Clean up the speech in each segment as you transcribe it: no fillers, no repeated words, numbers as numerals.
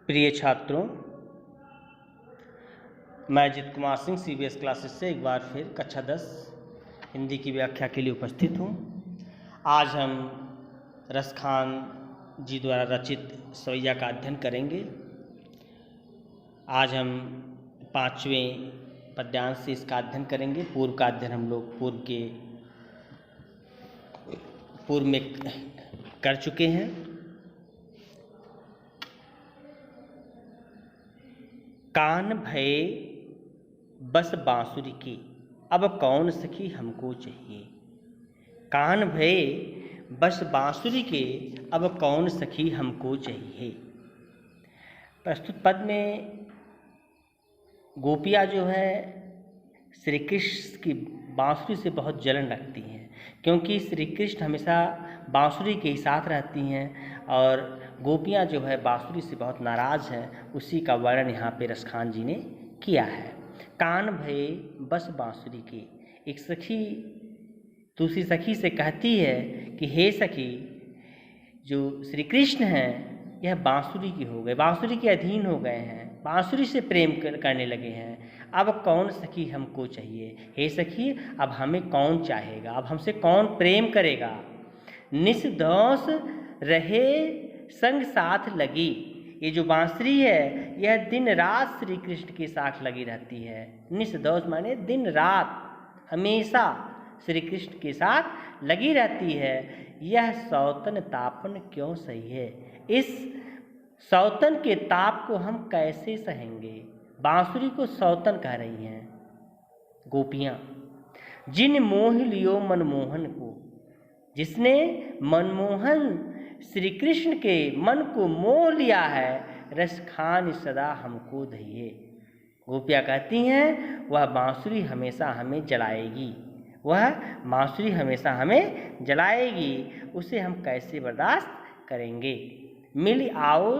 प्रिय छात्रों, मैं अजित कुमार सिंह CBS क्लासेस से एक बार फिर कक्षा 10 हिंदी की व्याख्या के लिए उपस्थित हूँ। आज हम रसखान जी द्वारा रचित सवैया का अध्ययन करेंगे। आज हम 5वें पद्यांश से इसका अध्ययन करेंगे। पूर्व का अध्ययन हम लोग पूर्व में कर चुके हैं। कान भये बस बांसुरी की, अब कौन सखी हमको चाहिए। कान भये बस बांसुरी के, अब कौन सखी हमको चाहिए। प्रस्तुत पद में गोपियाँ जो है श्री कृष्ण की बांसुरी से बहुत जलन रखती हैं, क्योंकि श्री कृष्ण हमेशा बांसुरी के ही साथ रहती हैं और गोपियाँ जो है बांसुरी से बहुत नाराज़ हैं। उसी का वर्णन यहाँ पे रसखान जी ने किया है। कान भये बस बांसुरी के, एक सखी दूसरी सखी से कहती है कि हे सखी, जो श्री कृष्ण हैं यह बांसुरी की हो गए, बांसुरी के अधीन हो गए हैं, बांसुरी से प्रेम करने लगे हैं। अब कौन सखी हमको चाहिए। हे सखी, अब हमें कौन चाहेगा, अब हमसे कौन प्रेम करेगा। निस्दोष रहे संग साथ लगी, ये जो बांसुरी है यह दिन रात श्री कृष्ण के साथ लगी रहती है। निस्दोष माने दिन रात हमेशा श्री कृष्ण के साथ लगी रहती है। यह सौतन तापन क्यों सही है, इस सौतन के ताप को हम कैसे सहेंगे। बांसुरी को सौतन कह रही हैं गोपियाँ। जिन मोह लियो मनमोहन को, जिसने मनमोहन श्री कृष्ण के मन को मोह लिया है, रसखान सदा हमको दहिए। गोपियाँ कहती हैं वह बांसुरी हमेशा हमें जलाएगी, वह बांसुरी हमेशा हमें जलाएगी, उसे हम कैसे बर्दाश्त करेंगे। मिल आओ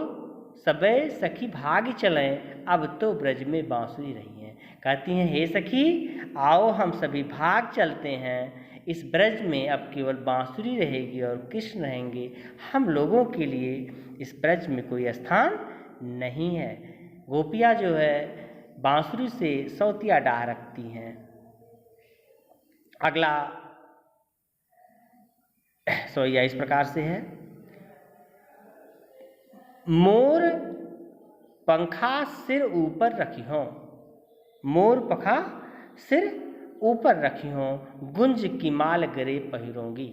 सबे सखी भाग चलें, अब तो ब्रज में बांसुरी रही हैं। कहती हैं हे सखी, आओ हम सभी भाग चलते हैं, इस ब्रज में अब केवल बांसुरी रहेगी और कृष्ण रहेंगे। हम लोगों के लिए इस ब्रज में कोई स्थान नहीं है। गोपियाँ जो है बांसुरी से सौतिया डाह रखती हैं। अगला सवैया इस प्रकार से है। मोर पंखा सिर ऊपर रखी हों, मोर पंखा सिर ऊपर रखी हों, गुंज की माल गरे पहिरोंगी।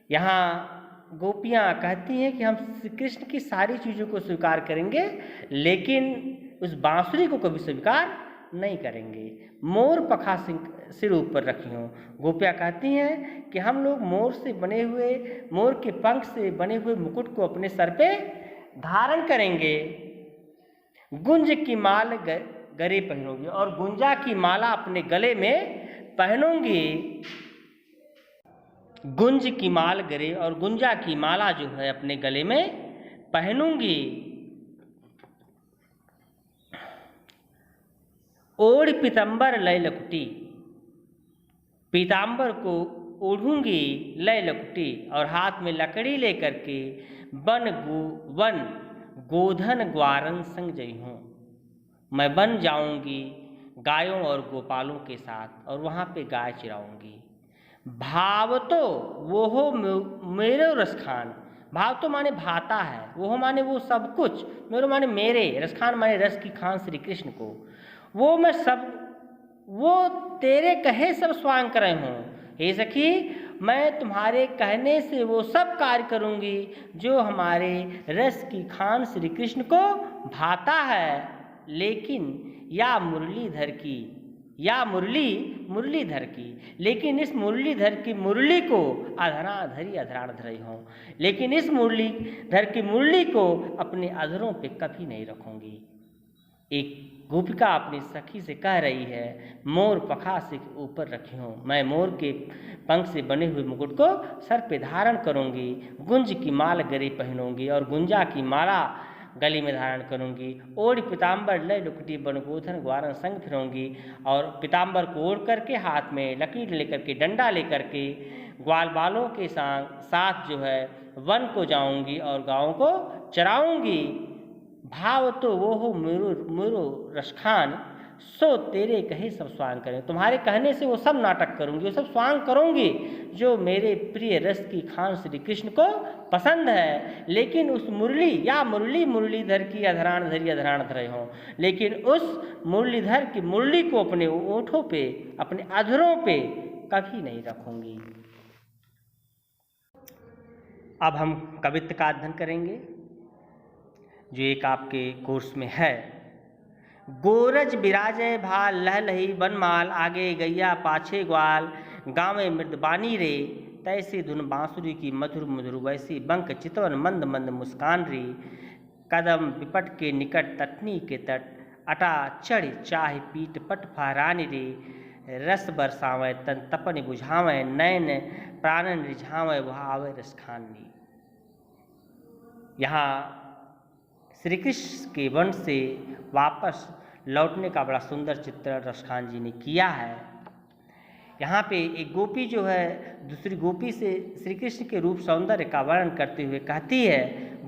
यहाँ गोपियाँ कहती हैं कि हम श्री कृष्ण की सारी चीज़ों को स्वीकार करेंगे, लेकिन उस बांसुरी को कभी स्वीकार नहीं करेंगे। मोर पंखा सिर ऊपर रखी हों। गोपियाँ कहती हैं कि हम लोग मोर से बने हुए, मोर के पंख से बने हुए मुकुट को अपने सर पे धारण करेंगे। गुंज की माल गले पहनोगी, और गुंजा की माला अपने गले में पहनूंगी। गुंज की माल गरे और गुंजा की माला जो है अपने गले में पहनूंगी। ओढ़ पीताम्बर लय लकुटी, पीताम्बर को ओढ़ूंगी लय लकुटी, और हाथ में लकड़ी लेकर के वन गोधन ग्वारन संग जई हूँ। मैं बन जाऊंगी गायों और गोपालों के साथ और वहाँ पे गाय चराऊंगी। भाव तो वो हो मेरे रसखान, भाव तो माने भाता है, वो हो माने वो सब कुछ, मेरो माने मेरे, रसखान माने रस की खान श्री कृष्ण को, वो मैं सब, वो तेरे कहे सब स्वांग करे हूँ। हे सखी, मैं तुम्हारे कहने से वो सब कार्य करूँगी जो हमारे रस की खान श्री कृष्ण को भाता है। लेकिन या मुरलीधर की, या मुरलीधर की, लेकिन इस मुरलीधर की मुरली को अधराण धरी हूँ, लेकिन इस मुरलीधर की मुरली को अपने अधरों पे कभी नहीं रखूँगी। एक गोपिका अपनी सखी से कह रही है, मोर पंखा से ऊपर रखी हूँ, मैं मोर के पंख से बने हुए मुकुट को सर पे धारण करूँगी, गुंज की माल गले पहनूंगी और गुंजा की माला गले में धारण करूँगी। ओढ़ पीताम्बर लय लुकुटी बनगोधन ग्वारन संग फिरूंगी, और पीताम्बर को ओढ़ करके हाथ में लकीर लेकर के, डंडा लेकर के ग्वाल बालों के साथ जो है वन को जाऊँगी और गाँव को चराऊँगी। भाव तो वो हो मेरो मेरो रसखान, सो तेरे कहे सब स्वांग करें। तुम्हारे कहने से वो सब नाटक करूंगी, वो सब स्वांग करूंगी जो मेरे प्रिय रस की खान श्री कृष्ण को पसंद है। लेकिन उस मुरली या मुरली मुरलीधर की अधरान धरी अधरान धरे हों, लेकिन उस मुरलीधर की मुरली को अपने ओंठों पे, अपने अधरों पे कभी नहीं रखूंगी। अब हम कवित्व का अध्ययन करेंगे जो एक आपके कोर्स में है। गोरज बिराजय भाल लहलही बनमाल, आगे गैया पाछे ग्वाल, गाँवे मृदबानी रे, तैसी धुन बांसुरी की मधुर मधुर, वैसी बंक चितवन मंद मंद मुस्कान रे। कदम विपट के निकट तटनी के तट, अटा चढ़ चाह पीट पट फहरानी रे। रस बरसावें तन तपन बुझावें, नैन प्राणन रिझावें वह आवे रस खानी। यहाँ श्री कृष्ण के वन से वापस लौटने का बड़ा सुंदर चित्रण रसखान जी ने किया है। यहाँ पे एक गोपी जो है दूसरी गोपी से श्री कृष्ण के रूप सौंदर्य का वर्णन करते हुए कहती है,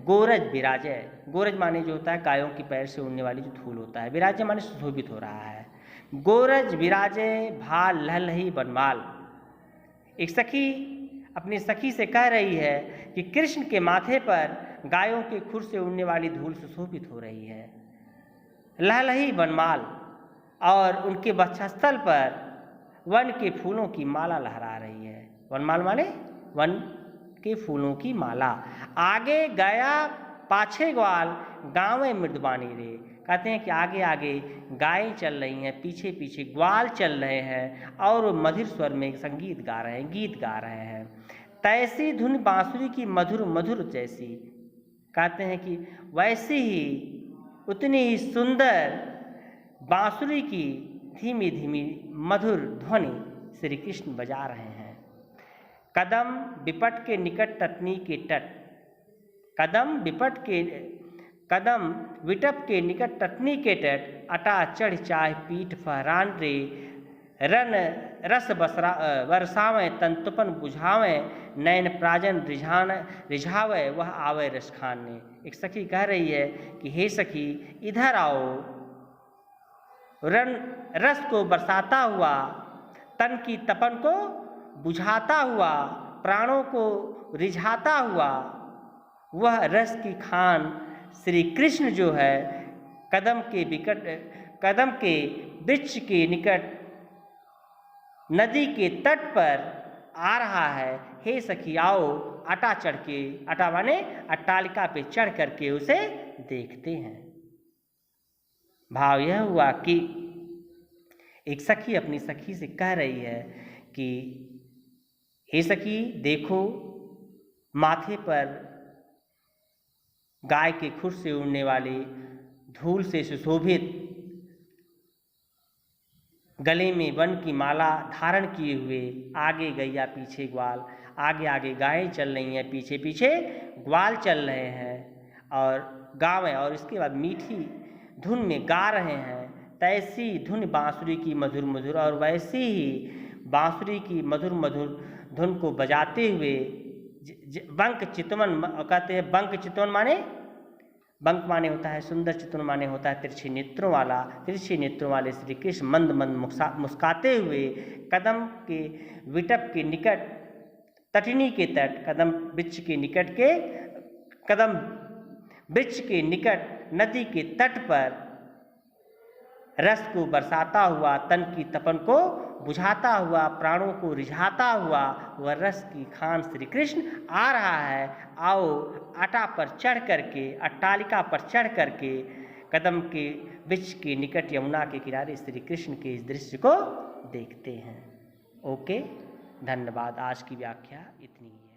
गोरज विराजय। गोरज माने जो होता है गायों की पैर से उड़ने वाली जो धूल होता है, विराजय माने सुशोभित हो रहा है। गोरज विराजय भाल लहलही बनमाल। एक सखी अपनी सखी से कह रही है कि कृष्ण के माथे पर गायों के खुर से उड़ने वाली धूल सुशोभित हो रही है। लहलही बनमाल, और उनके वक्षस्थल पर वन के फूलों की माला लहरा रही है। वनमाल माने वन के फूलों की माला। आगे गया पाछे ग्वाल, गाँवे मृदबानी रे। कहते हैं कि आगे आगे गायें चल रही हैं, पीछे पीछे ग्वाल चल रहे हैं और मधुर स्वर में संगीत गा रहे हैं, गीत गा रहे हैं। तैसी धुन बांसुरी की मधुर मधुर जैसी। कहते हैं कि वैसी ही उतनी ही सुंदर बांसुरी की धीमी धीमी मधुर ध्वनि श्री कृष्ण बजा रहे हैं। कदम विपट के निकट तटनी के तट, कदम विटप के निकट तटनी के तट, अटा चढ़ चाह पीठ फहरान रे। रन रस बरसावें तन तुपन बुझावें, नैन प्राजन रिझावे वह आवे रस खाने। एक सखी कह रही है कि हे सखी इधर आओ, रस को बरसाता हुआ, तन की तपन को बुझाता हुआ, प्राणों को रिझाता हुआ वह रस की खान श्री कृष्ण जो है कदम के वृक्ष के निकट नदी के तट पर आ रहा है। हे सखी आओ, अटा चढ़ के, अटा माने अट्टालिका पे चढ़ करके उसे देखते हैं। भाव यह हुआ कि एक सखी अपनी सखी से कह रही है कि हे सखी देखो, माथे पर गाय के खुर से उड़ने वाली धूल से सुशोभित, गले में वन की माला धारण किए हुए, आगे गैया पीछे ग्वाल, आगे आगे गायें चल रही हैं, पीछे पीछे ग्वाल चल रहे हैं और गावें, और इसके बाद मीठी धुन में गा रहे हैं। तैसी धुन बांसुरी की मधुर मधुर, और वैसी ही बांसुरी की मधुर मधुर धुन को बजाते हुए बंक चितवन, कहते हैं बंक चितवन माने, बंक माने होता है सुंदर, चितवन माने होता है तिरछे नेत्रों वाला। तिरछे नेत्रों वाले श्री कृष्ण मंद मंद मुस्काते हुए कदम के विटप के निकट तटनी के तट, कदम वृक्ष के निकट नदी के तट पर रस को बरसाता हुआ, तन की तपन को बुझाता हुआ, प्राणों को रिझाता हुआ वह रस की खान श्री कृष्ण आ रहा है। आओ अटा पर चढ़ करके, अट्टालिका पर चढ़ करके कदम के वृक्ष के निकट यमुना के किनारे श्री कृष्ण के इस दृश्य को देखते हैं। ओके, धन्यवाद। आज की व्याख्या इतनी ही।